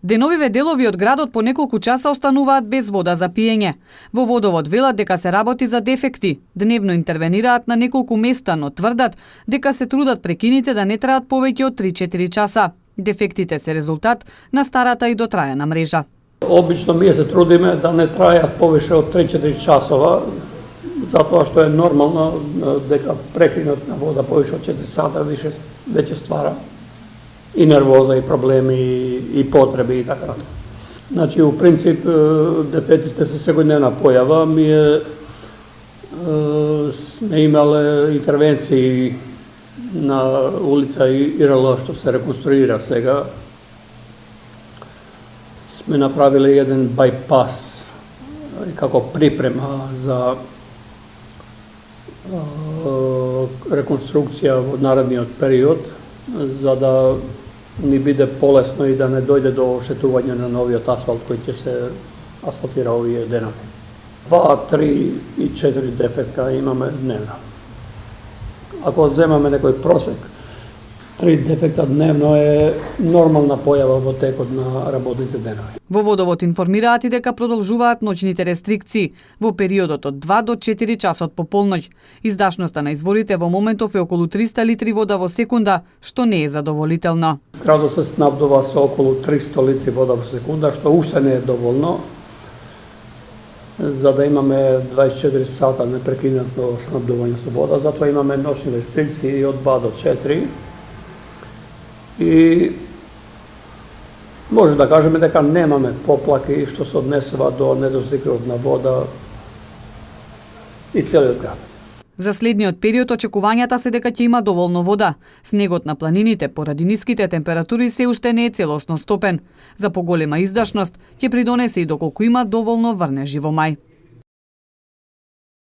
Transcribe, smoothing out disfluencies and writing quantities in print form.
Деновиве делови од градот по неколку часа остануваат без вода за пиење. Во водовод велат дека се работи за дефекти. Дневно интервенираат на неколку места, но тврдат дека се трудат прекините да не траат повеќе од 3-4 часа. Дефектите се резултат на старата и дотрајана мрежа. Обично ние се трудиме да не трајат повеќе од 3-4 часова, затоа што е нормално дека прекинот на вода повеќе од 4 сата веќе ствара и нервоза, и проблеми, и потреби и така. Значи, у принцип, дефектите се секојдневна појава. Ние сме имале интервенции на улица ИРЛ, што се реконструира сега. Сме направиле еден байпас како припрема за реконструкција во наредниот период, за да ни биде полесно и да не дојде до оштетување на новиот асфалт кој ќе се асфалтира овие денови. 2, 3 и 4 дефекта имаме дневно. Ако земаме некој просек, 3 дефекта дневно е нормална појава во текот на работните денови. Во водовод информираат и дека продолжуваат ноќните рестрикции во периодот од 2 до 4 часот по полноќ. Издашноста на изворите во моментов е околу 300 литри вода во секунда, што не е задоволително. Градот се снабдува со околу 300 литри вода во секунда, што уште не е доволно, за да имаме 24 сата непрекинато снабдување со вода. Затоа имаме ноќни рестрикции од 2 до 4. И може да кажеме дека немаме поплаки што се однесува до недостигот на вода и целиот град. За следниот период очекувањата се дека ќе има доволно вода. Снегот на планините поради ниските температури се уште не е целосно стопен. За поголема издашност ќе придонесе и доколку има доволно врнежи во мај.